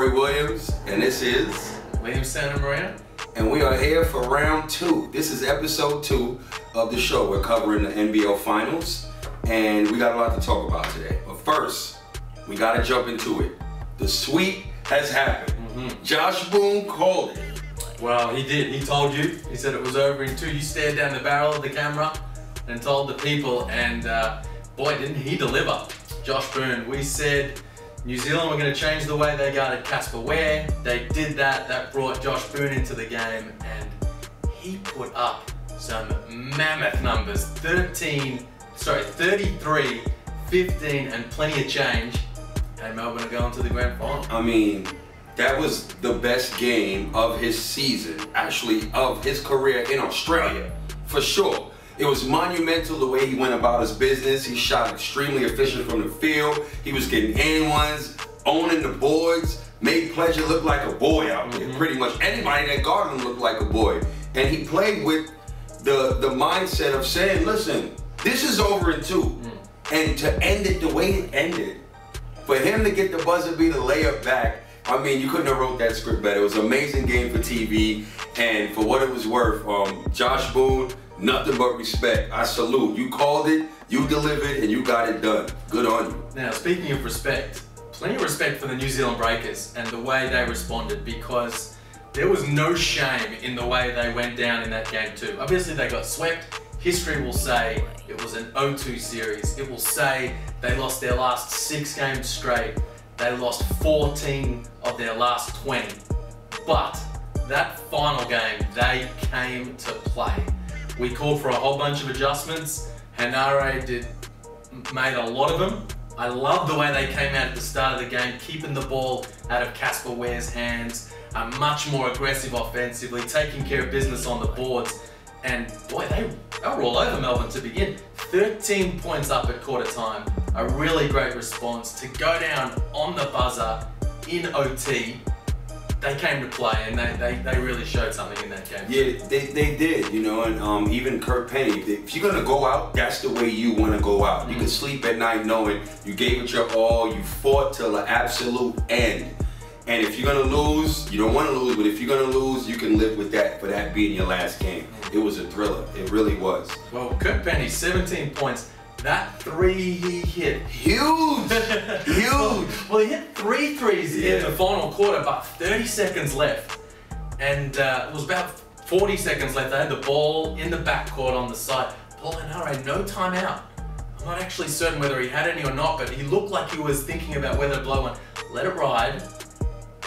Corey Williams, and this is Liam Santa Maria. And we are here for round 2. This is episode 2 of the show. We're covering the NBL finals, and we got a lot to talk about today. But first, we got to jump into it. The sweep has happened. Josh Boone called it. Well, he did. He told you. He said it was over in 2. You stared down the barrel of the camera and told the people, and boy, didn't he deliver. Josh Boone, we said New Zealand were going to change the way they guarded Casper Ware. They did that. That brought Josh Boone into the game, and he put up some mammoth numbers. 33, 15, and plenty of change. And Melbourne are going to the grand final. I mean, that was the best game of his season, actually of his career in Australia, for sure. It was monumental the way he went about his business. He shot extremely efficient from the field. He was getting in-ones, owning the boards, made Pleasure look like a boy out there. Pretty much anybody that guarded him looked like a boy. And he played with the mindset of saying, listen, this is over in 2. And to end it the way it ended, for him to get the buzzer beater layup back, I mean, you couldn't have wrote that script better. It was an amazing game for TV, and for what it was worth, Josh Boone, nothing but respect. I salute. You called it, you delivered, and you got it done. Good on you. Now, speaking of respect, plenty of respect for the New Zealand Breakers and the way they responded, because there was no shame in the way they went down in that game too. Obviously, they got swept. History will say it was an 0-2 series. It will say they lost their last 6 games straight. They lost 14 of their last 20. But that final game, they came to play. We called for a whole bunch of adjustments. Hanare made a lot of them. I love the way they came out at the start of the game, keeping the ball out of Casper Ware's hands, much more aggressive offensively, taking care of business on the boards. And boy, they were all over Melbourne to begin. 13 points up at quarter time. A really great response to go down on the buzzer in OT. They came to play, and they really showed something in that game. Yeah, they did, you know, and even Kirk Penny, if you're gonna go out, that's the way you wanna go out. You can sleep at night knowing you gave it your all, you fought till the absolute end. And if you're gonna lose, you don't wanna lose, but if you're gonna lose, you can live with that, for that being your last game. It was a thriller, it really was. Well, Kirk Penny, 17 points. That 3 he hit. Huge! Huge! Well, he hit 3 threes in the final quarter, but 30 seconds left. And it was about 40 seconds left. They had the ball in the backcourt on the side. Paul Hanare, no timeout. I'm not actually certain whether he had any or not, but he looked like he was thinking about whether to blow one. Let it ride.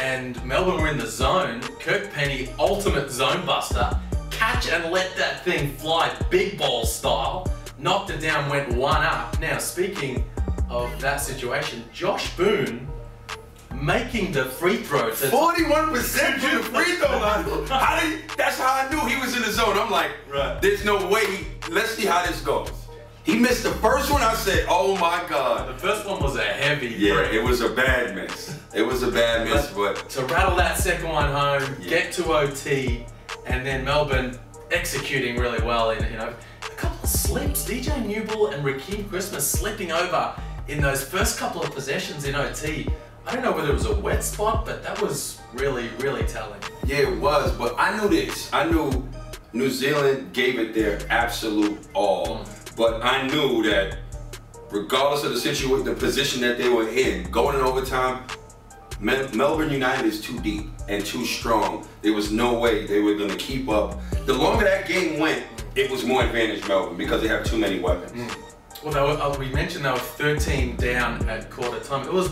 And Melbourne were in the zone. Kirk Penny, ultimate zone buster. Catch and let that thing fly, big ball style. Knocked it down, went 1 up. Now, speaking of that situation, Josh Boone making the free throw. 41% from the free throw line. That's how I knew he was in the zone. I'm like, there's no way. Let's see how this goes. He missed the first one. I said, oh my God. The first one was a heavy break. It was a bad miss. It was a bad miss, but to rattle that second one home, get to OT, and then Melbourne executing really well in, you know, a couple of slips. DJ Newell and Rakeem Christmas slipping over in those first couple of possessions in OT. I don't know whether it was a wet spot, but that was really, really telling. Yeah, it was, but I knew this. I knew New Zealand gave it their absolute all. But I knew that regardless of the situation, the position that they were in, going in overtime, Melbourne United is too deep and too strong. There was no way they were going to keep up. The longer that game went, it was more advantage Melbourne because they have too many weapons. Well, we mentioned they were 13 down at quarter time. That was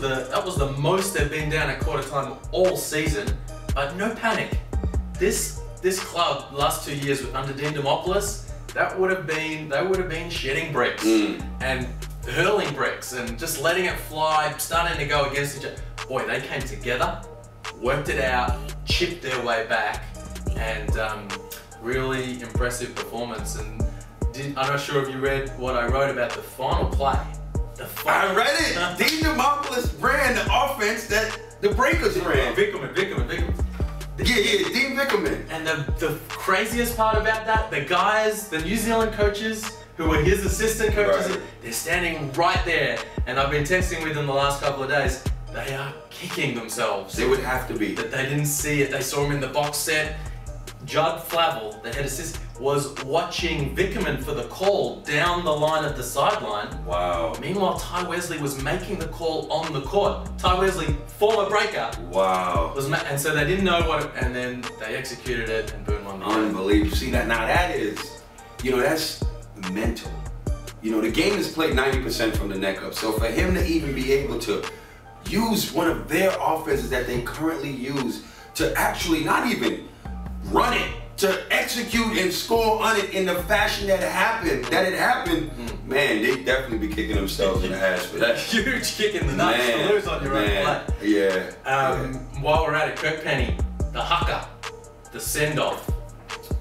the most they've been down at quarter time all season. But no panic. This club last 2 years under Dean Demopoulos, they would have been shedding bricks and hurling bricks and just letting it fly, starting to go against each other. Boy, they came together, worked it out, chipped their way back, and really impressive performance. And I'm not sure if you read what I wrote about the final play. I read it. Dean Demopoulos ran the offense that the Breakers ran. Vickerman. Yeah, Dean Vickerman. And the craziest part about that, the guys, the New Zealand coaches who were his assistant coaches, they're standing right there. And I've been texting with them the last couple of days. they are kicking themselves. They would have to be. That they didn't see it. They saw him in the box set. Judd Flavel, the head assistant, was watching Vickerman for the call down the line at the sideline. Wow. Meanwhile, Ty Wesley was making the call on the court. Ty Wesley, former breaker. Wow. And so they didn't know what, and then they executed it, and boom, won the game. Unbelievable. See that? Now that is, that's mental. The game is played 90% from the neck up. So for him to even be able to use one of their offenses that they currently use to actually not even run it, to execute and score on it in the fashion that it happened, man, they definitely be kicking themselves in the ass for that. Huge kick in the nuts to lose on your own play. Yeah. While we're at it, Kirk Penny, the haka, the send-off.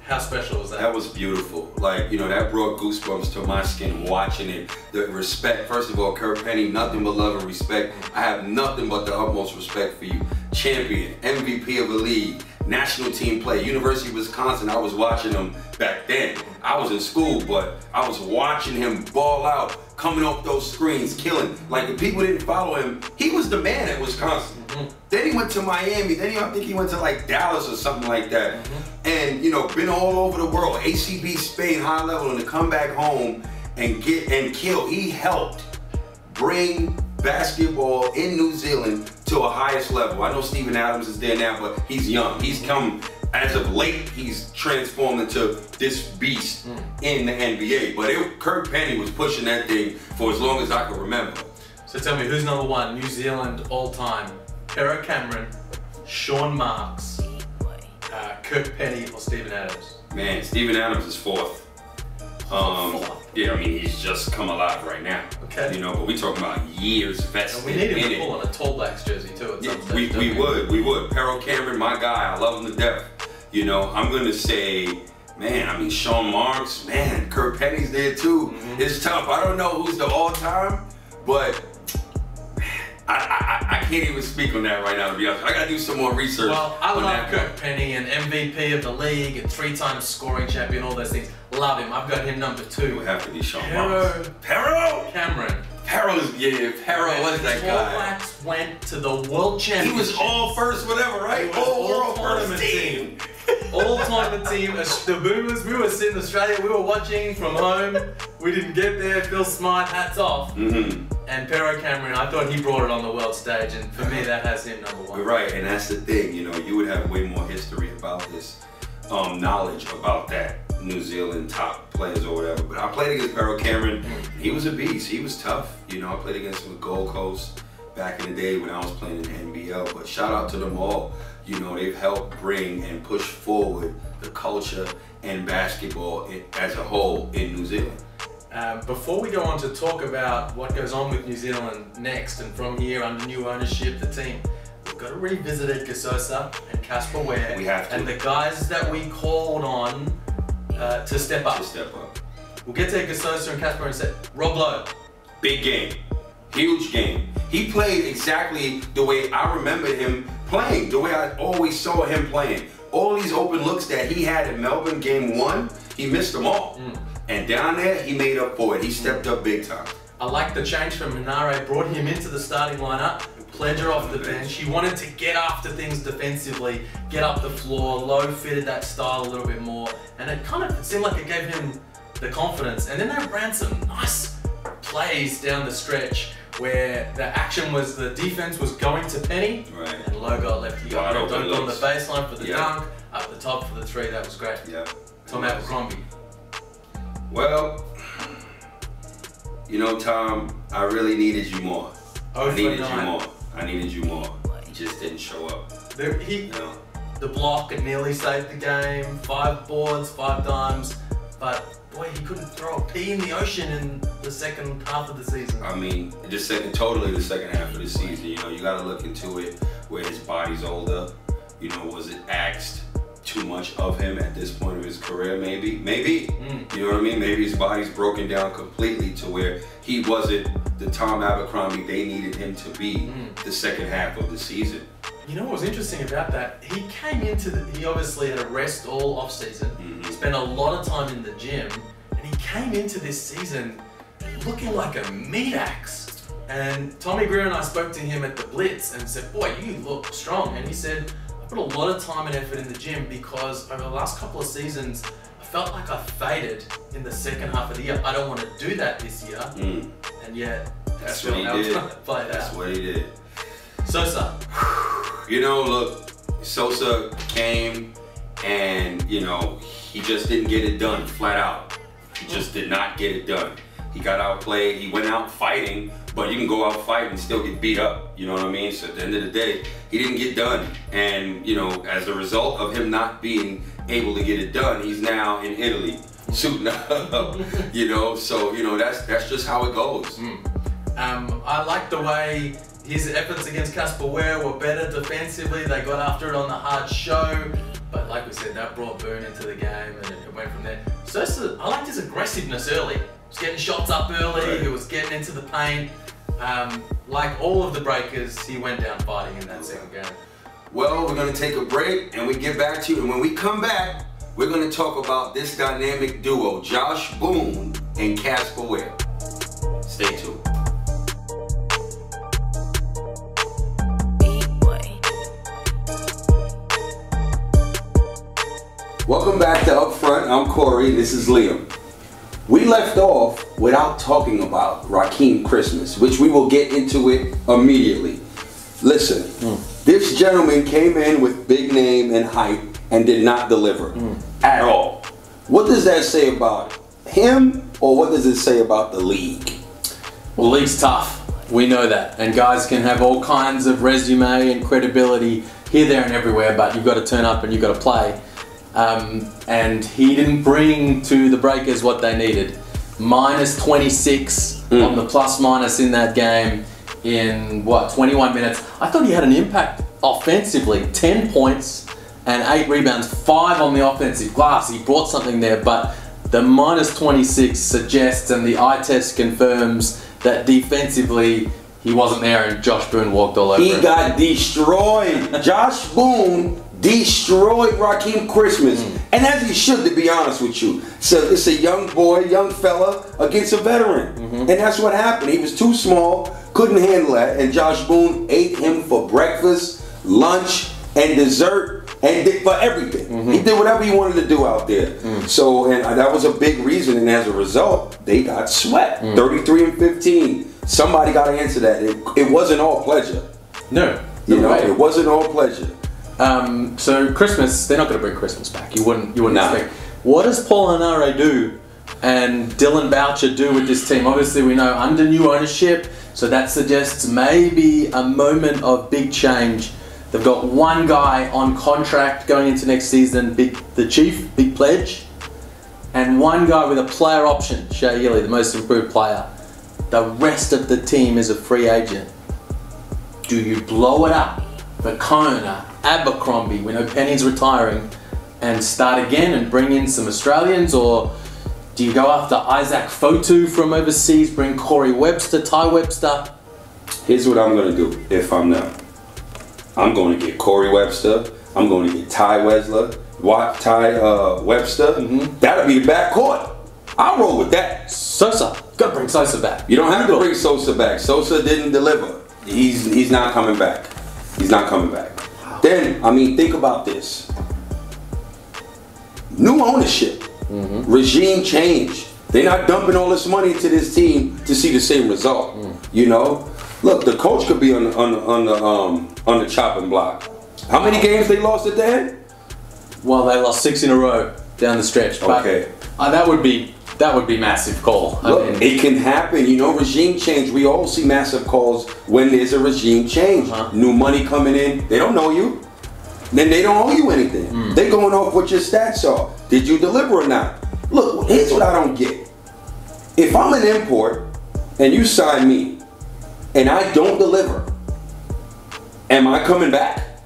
How special was that? That was beautiful. Like, that brought goosebumps to my skin watching it. The respect, first of all, Kirk Penny, nothing but love and respect. I have nothing but the utmost respect for you. Champion, MVP of the league, national team play, University of Wisconsin. I was watching him back then. I was in school, but I was watching him ball out, coming off those screens, killing. Like, if people didn't follow him, he was the man at Wisconsin. Then he went to Miami. Then I think he went to like Dallas or something like that. And been all over the world. ACB, Spain, high level, and to come back home and kill. He helped bring basketball in New Zealand to a highest level. I know Steven Adams is there now, but he's young. He's come, as of late, he's transformed into this beast in the NBA. But Kirk Penny was pushing that thing for as long as I can remember. So tell me, who's number one New Zealand all time? Pero Cameron, Sean Marks, Kirk Penny, or Steven Adams? Man, Steven Adams is fourth. Yeah, I mean, he's just come alive right now. Okay. But we talking about years vested. And we need him to pull on a Tall Blacks jersey too at some stage. We would. Pero Cameron, my guy, I love him to death. I'm gonna say, man, I mean, Sean Marks, man, Kirk Penny's there too. It's tough. I don't know who's the all-time, but I can't even speak on that right now, to be honest. I gotta do some more research. Well, I love Kirk Penny, an MVP of the league, a 3-time scoring champion, all those things. Love him. I've got him number 2. It would have to be Sean Marks. Pero Cameron. Pero was that guy. Tall Blacks went to the World Championship. He was all first, whatever, right? All world first team. All-time team. The Boomers, we were sitting in Australia, we were watching from home. We didn't get there. Phil Smart, hats off. And Pero Cameron, I thought he brought it on the world stage, and for me, that has him number 1. Right, and that's the thing. You would have way more history about this, knowledge about that New Zealand top players or whatever. But I played against Pero Cameron. He was a beast. He was tough. I played against him at Gold Coast back in the day when I was playing in the NBL. But shout out to them all. They've helped bring and push forward the culture and basketball as a whole in New Zealand. Before we go on to talk about what goes on with New Zealand next, and from here under new ownership, the team, we've got to revisit Ed Gasosa and Casper Ware. We have to. And the guys that we called on to step up. We'll get to Ed Gasosa and Casper and say, Rob Lowe. Big game. Huge game. He played exactly the way I remember him playing, the way I always saw him playing. All these open looks that he had in Melbourne game 1, he missed them all. And down there, he made up for it. He stepped up big time. I like the change from Minare, brought him into the starting lineup, Pledger off the bench. He wanted to get after things defensively, get up the floor. Lowe fitted that style a little bit more, and it seemed like it gave him the confidence. And then they ran some nice plays down the stretch where the action was, the defense was going to Penny, and Lowe got left. He got dunked on the baseline for the dunk, up the top for the 3. That was great. Tom Abercrombie. Well, Tom, I really needed you more. I needed you more. He just didn't show up. The block and nearly saved the game. 5 boards, 5 dimes, but boy, he couldn't throw a pea in the ocean in the second half of the season. I mean, totally the second half of the season. You got to look into it where his body's older. Was it asked too much of him at this point of his career? Maybe. You know what I mean? Maybe his body's broken down completely to where he wasn't the Tom Abercrombie they needed him to be the second half of the season. You know what was interesting about that? He came into he obviously had a rest all off season. He spent a lot of time in the gym, and he came into this season looking like a meat axe. And Tommy Greer and I spoke to him at the Blitz and said, boy, you look strong. And he said, I put a lot of time and effort in the gym because over the last couple of seasons, I felt like I faded in the second half of the year. I don't want to do that this year. And yet, that's what he did. That's what he did. Sosa. You know, look, Sosa came and, you know, he just didn't get it done, flat out. He just did not get it done. He got outplayed, he went out fighting, but you can go out fighting and still get beat up, you know what I mean? So at the end of the day, he didn't get done. And, you know, as a result of him not being able to get it done, he's now in Italy suiting up, you know? So, you know, that's just how it goes. I like the way his efforts against Casper Ware were better defensively. They got after it on the hard show. But like we said, that brought Boone into the game and it went from there. Sosa, I liked his aggressiveness early. He was getting shots up early, he was getting into the paint. Like all of the breakers, he went down fighting in that second game. Well, we're gonna take a break and we get back to you. And when we come back, we're gonna talk about this dynamic duo, Josh Boone and Casper Ware. Stay tuned. Welcome back to Up Front. I'm Corey, this is Liam. We left off without talking about Rakeem Christmas, which we will get into it immediately. Listen, this gentleman came in with big name and hype and did not deliver at all. What does that say about him, or what does it say about the league? Well, the league's tough. We know that. And guys can have all kinds of resume and credibility here, there, and everywhere, but you've got to turn up and you've got to play. And he didn't bring to the Breakers what they needed. Minus 26 on the plus minus in that game in, what, 21 minutes. I thought he had an impact offensively. 10 points and 8 rebounds, 5 on the offensive glass. He brought something there, but the minus 26 suggests, and the eye test confirms, that defensively he wasn't there and Josh Boone walked all over him. He got destroyed. Josh Boone destroyed Rakeem Christmas, and as he should, to be honest with you. So it's a young boy, young fella against a veteran, and that's what happened. He was too small, couldn't handle that, and Josh Boone ate him for breakfast, lunch, and dessert, and did for everything. He did whatever he wanted to do out there. So, and that was a big reason, and as a result, they got swept. 33 and 15. Somebody got to answer that. It wasn't all pleasure. No, you know, it wasn't all pleasure. So Christmas, they're not going to bring Christmas back. You wouldn't expect. What does Paul Henare do and Dylan Boucher do with this team? Obviously, we know under new ownership, so that suggests maybe a moment of big change. They've got one guy on contract going into next season, the chief, big pledge, and one guy with a player option, Shea Ely, the most improved player. The rest of the team is a free agent. Do you blow it up for Kona, Abercrombie, we know Penny's retiring, and start again and bring in some Australians, or do you go after Isaac Fotu from overseas, bring Corey Webster, Ty Webster? Here's what I'm going to do if I'm them. I'm going to get Corey Webster, I'm going to get Ty Webster. That'll be the backcourt. I'll roll with that. Sosa, got to bring Sosa back. You don't have to bring Sosa back. Sosa didn't deliver. He's not coming back. He's not coming back. Then, I mean, think about this. New ownership, regime change. They're not dumping all this money into this team to see the same result. You know, look, the coach could be on the chopping block. How many games they lost at the end? Well, they lost 6 in a row down the stretch. Okay, but, that would be massive call. Look, I mean, it can happen. You know, regime change. We all see massive calls when there's a regime change. New money coming in. They don't know you. Then they don't owe you anything. They're going off what your stats are. Did you deliver or not? Look, here's what I don't get. If I'm an import and you sign me and I don't deliver, am I coming back?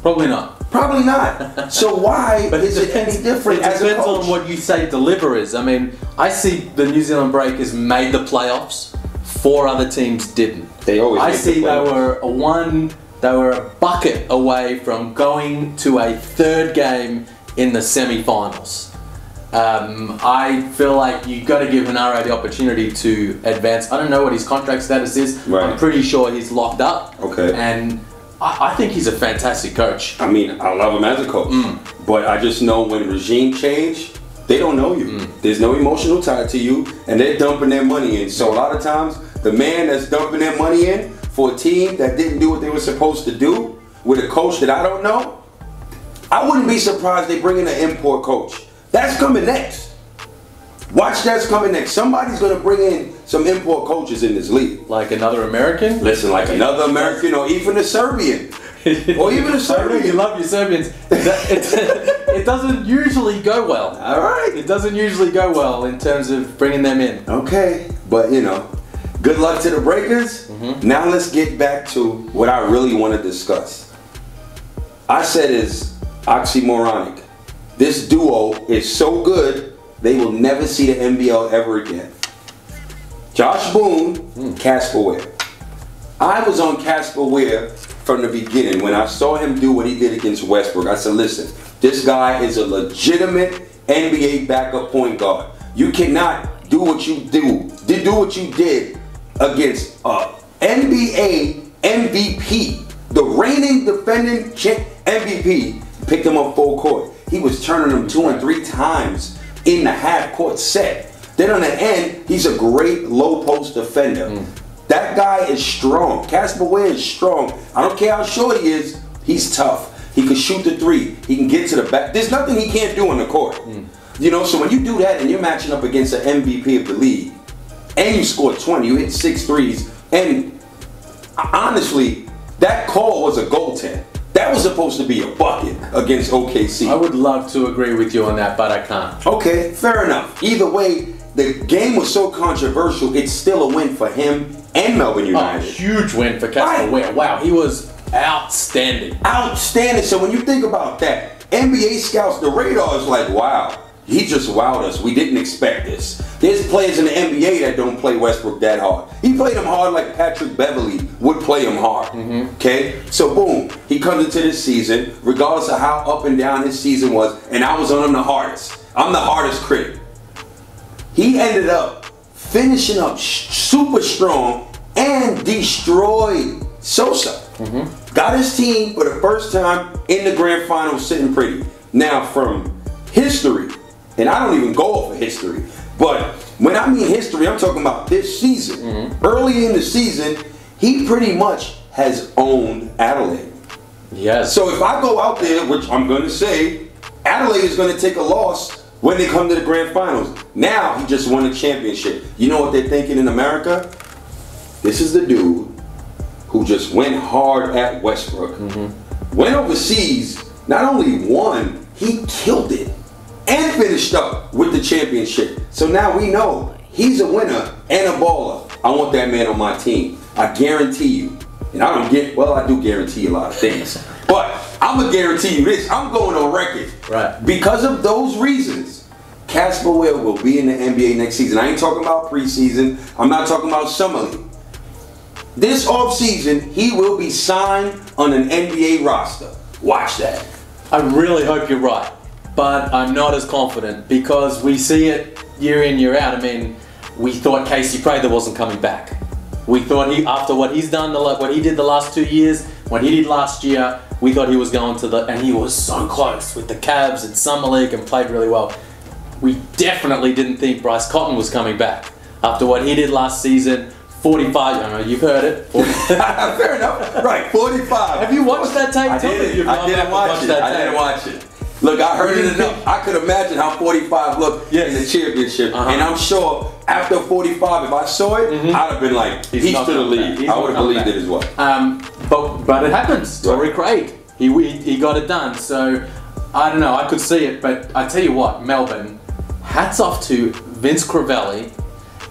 Probably not. Probably not. So why is it any different as a coach? It depends on what you say deliver is. I mean, I see the New Zealand Breakers made the playoffs. 4 other teams didn't. They always I see they were a bucket away from going to a 3rd game in the semi-finals. I feel like you got to give Henare the opportunity to advance. I don't know what his contract status is. Right. I'm pretty sure he's locked up. Okay. And I think he's a fantastic coach. I mean, I love him as a coach, but I just know when regime change, they don't know you. There's no emotional tie to you, and they're dumping their money in. So a lot of times, the man that's dumping their money in for a team that didn't do what they were supposed to do with a coach that I don't know, I wouldn't be surprised they bring in an import coach. That's coming next. Watch, that's coming next. Somebody's going to bring in some import coaches in this league. Like another American? Listen, like another American or even a Serbian. Or even a Serbian. You love your Serbians. It doesn't usually go well. All right. It doesn't usually go well in terms of bringing them in. Okay. But, you know, good luck to the Breakers. Now let's get back to what I really want to discuss. I said is oxymoronic. This duo is so good, they will never see the NBL ever again. Josh Boone, Casper Ware. I was on Casper Ware from the beginning. When I saw him do what he did against Westbrook, I said, listen, this guy is a legitimate NBA backup point guard. You cannot do what you do what you did against NBA MVP, the reigning defending MVP, picked him up full court. He was turning them 2 and 3 times in the half-court set. Then on the end, he's a great low-post defender. That guy is strong. Casper Ware is strong. I don't care how short he is. He's tough. He can shoot the 3. He can get to the back. There's nothing he can't do on the court. You know, so when you do that and you're matching up against an MVP of the league, and you score 20, you hit 6 threes, and honestly, that call was a goaltend. That was supposed to be a bucket against OKC. I would love to agree with you on that, but I can't. Okay, fair enough. Either way, the game was so controversial, it's still a win for him and Melbourne United. Huge win for Casper Ware. Wow, he was outstanding. Outstanding. So when you think about that, NBA scouts, the radar is like, wow, he just wowed us. We didn't expect this. There's players in the NBA that don't play Westbrook that hard. He played him hard like Patrick Beverley would play him hard. Okay? So boom, he comes into this season, regardless of how up and down his season was, and I was on him the hardest. I'm the hardest critic. He ended up finishing up super strong and destroyed Sosa. Got his team for the first time in the grand final sitting pretty. Now from history, and I don't even go off of history, but when I mean history, I'm talking about this season. Early in the season, he pretty much has owned Adelaide. Yes. So if I go out there, which I'm going to say, Adelaide is going to take a loss when they come to the grand finals. Now he just won a championship. You know what they're thinking in America? This is the dude who just went hard at Westbrook. Went overseas, not only won, he killed it. And finished up with the championship. So now we know he's a winner and a baller. I want that man on my team. I guarantee you. And I don't get, well, I do guarantee a lot of things. But I'm going to guarantee you this. I'm going on record. Right. Because of those reasons, Casper Ware will be in the NBA next season. I ain't talking about preseason. I'm not talking about summer league. This offseason, he will be signed on an NBA roster. Watch that. I really hope you're right. But I'm not as confident because we see it year in, year out. I mean, we thought Casey Prather wasn't coming back. We thought after what he's done, what he did the last 2 years, what he did last year, we thought he was going to and he was so close with the Cavs in Summer League and played really well. We definitely didn't think Bryce Cotton was coming back. After what he did last season, 45, I don't know, you've heard it. Fair enough. Right, 45. Have you watched that tape? I did. I didn't watch it. I didn't watch it. Look, I heard it enough. I could imagine how 45 looked in the championship. And I'm sure after 45, if I saw it, I'd have been like, he's to the league. I would have believed it as well. But it happens. Torrey Craig, he got it done. So, I don't know, I could see it. But I tell you what, Melbourne, hats off to Vince Crivelli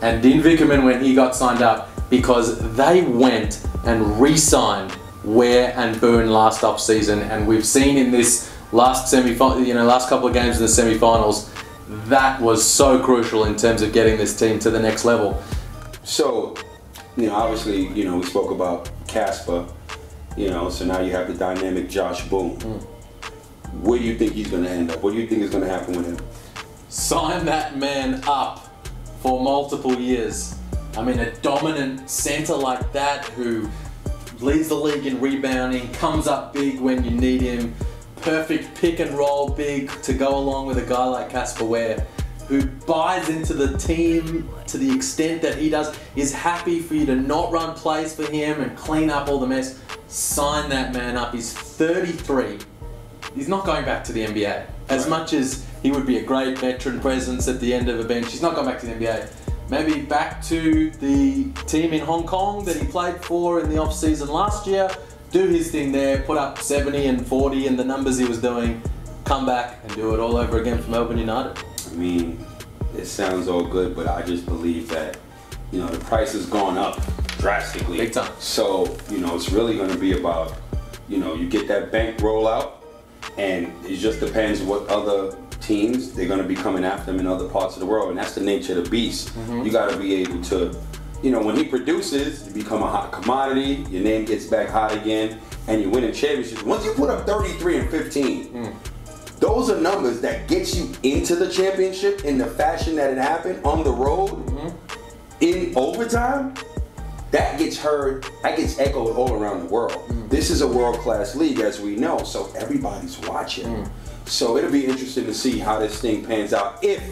and Dean Vickerman when he got signed up because they went and re-signed Ware and Boone last off-season. And we've seen in this last couple of games in the semi-finals, that was so crucial in terms of getting this team to the next level. So, obviously, we spoke about Casper, so now you have the dynamic Josh Boone. Where do you think he's going to end up? What do you think is going to happen with him? sign that man up for multiple years. I mean, a dominant center like that who leads the league in rebounding, comes up big when you need him, perfect pick and roll big to go along with a guy like Casper Ware, who buys into the team to the extent that he does, is happy for you to not run plays for him and clean up all the mess. Sign that man up. He's 33. He's not going back to the NBA. As much as he would be a great veteran presence at the end of a bench, he's not going back to the NBA. Maybe back to the team in Hong Kong that he played for in the off-season last year, do his thing there, put up 70 and 40 and the numbers he was doing, come back and do it all over again for Melbourne United. I mean, it sounds all good, but I just believe that, you know, the price has gone up drastically. Big time. So, you know, it's really going to be about, you know, you get that bank roll out, and it just depends what other teams they're going to be coming after him in other parts of the world, and that's the nature of the beast. You got to be able to, you know, when he produces, you become a hot commodity, your name gets back hot again, and you win a championship. Once you put up 33 and 15, those are numbers that get you into the championship in the fashion that it happened on the road in overtime. That gets heard, that gets echoed all around the world. This is a world-class league, as we know, so everybody's watching. So it'll be interesting to see how this thing pans out if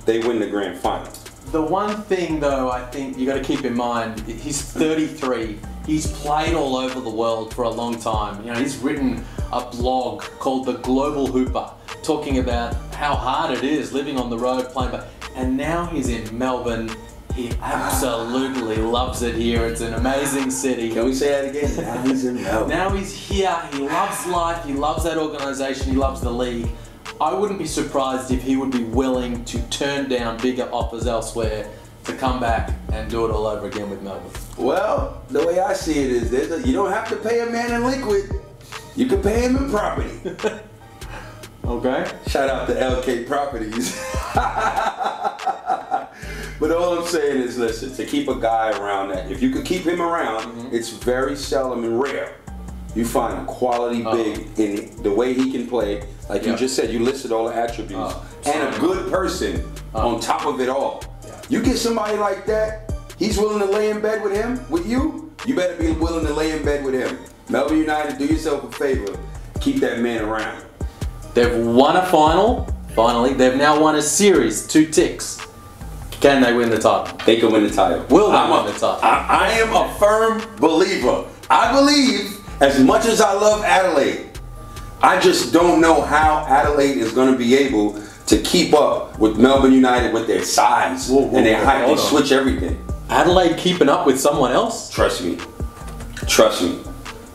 they win the grand final. The one thing, though, I think you got to keep in mind, he's 33. He's played all over the world for a long time. You know, he's written a blog called The Global Hooper, talking about how hard it is living on the road, playing. And now he's in Melbourne. He absolutely loves it here. It's an amazing city. Can we say that again? Now he's in Melbourne. Now he's here. He loves life. He loves that organisation. He loves the league. I wouldn't be surprised if he would be willing to turn down bigger offers elsewhere to come back and do it all over again with Melbourne. Well, the way I see it is, you don't have to pay a man in liquid. You can pay him in property. Okay. Shout out to LK Properties. But all I'm saying is, listen, to keep a guy around that, if you could keep him around, it's very seldom and rare. You find a quality big in the way he can play. Like you just said, you listed all the attributes. And a good person on top of it all. You get somebody like that, he's willing to lay in bed with him, with you, you better be willing to lay in bed with him. Melbourne United, do yourself a favor. Keep that man around. They've won a final, finally. They've now won a series, 2 ticks. Can they win the title? They can win the title. Will they win the title? I am a firm believer. I believe, as much as I love Adelaide, I just don't know how Adelaide is going to be able to keep up with Melbourne United with their size and their height. They switch everything. Adelaide keeping up with someone else? Trust me. Trust me.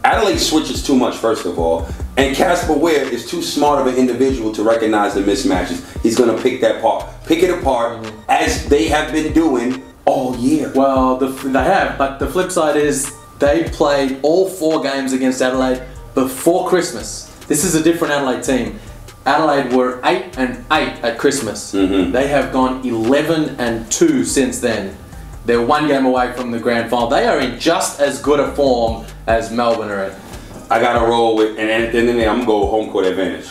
Adelaide switches too much, first of all. And Casper Ware is too smart of an individual to recognize the mismatches. He's going to pick it apart, as they have been doing all year. Well, they have, but the flip side is they played all 4 games against Adelaide before Christmas. This is a different Adelaide team. Adelaide were 8 and 8 at Christmas. They have gone 11 and 2 since then. They're 1 game away from the grand final. They are in just as good a form as Melbourne are in. I got to roll with, and at the end of the day, I'm going to go home court advantage.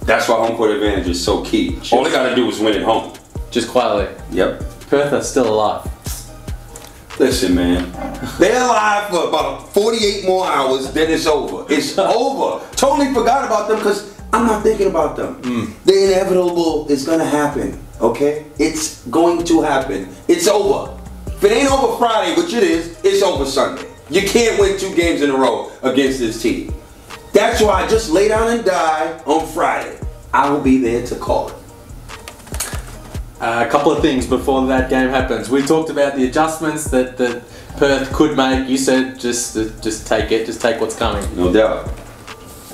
That's why home court advantage is so key. All they got to do is win at home. Just quietly. Yep. Perth are still alive. Listen, man. They're alive for about 48 more hours, then it's over. It's over. Totally forgot about them because I'm not thinking about them. The inevitable is going to happen, okay? It's going to happen. It's over. If it ain't over Friday, which it is, it's over Sunday. You can't win 2 games in a row against this team. That's why I just lay down and die on Friday. I will be there to call it. A couple of things before that game happens. We talked about the adjustments that Perth could make. You said just take it, just take what's coming. No doubt.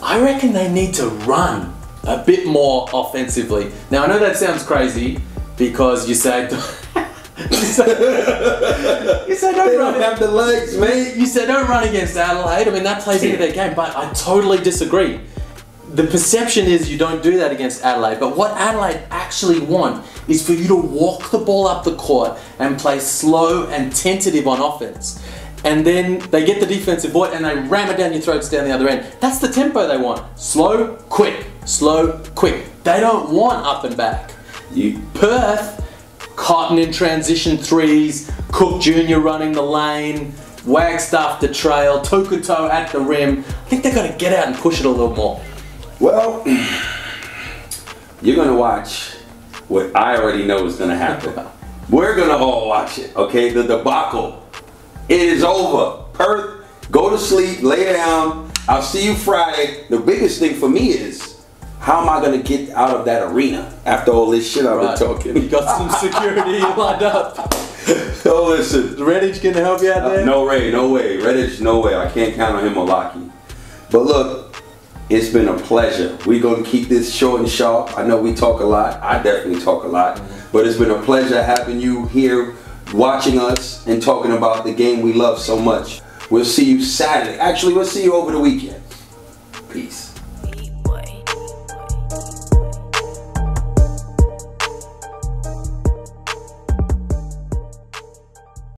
I reckon they need to run a bit more offensively. Now I know that sounds crazy because you say you said don't run. Don't have the legs, mate. You said don't run against Adelaide. I mean that plays into their game, but I totally disagree. The perception is you don't do that against Adelaide, but what Adelaide actually want is for you to walk the ball up the court and play slow and tentative on offense. And then they get the defensive board and they ram it down your throats down the other end. That's the tempo they want. Slow, quick. Slow, quick. They don't want up and back. Perth, Cotton in transition threes, Cook Jr. running the lane, Wagstaff the trail, Tokuto at the rim. I think they've got to get out and push it a little more. Well, you're going to watch what I already know is going to happen. We're going to all watch it, okay? The debacle. It is over. Perth, go to sleep, lay down. I'll see you Friday. The biggest thing for me is, how am I going to get out of that arena after all this shit I've been talking? You got some security lined up. Oh, listen. Is Redditch going to help you out there? No way, no way. Redditch, no way. I can't count on him or Lockie. But look, it's been a pleasure. We're going to keep this short and sharp. I know we talk a lot. I definitely talk a lot. But it's been a pleasure having you here watching us and talking about the game we love so much. We'll see you Saturday. Actually, we'll see you over the weekend. Peace.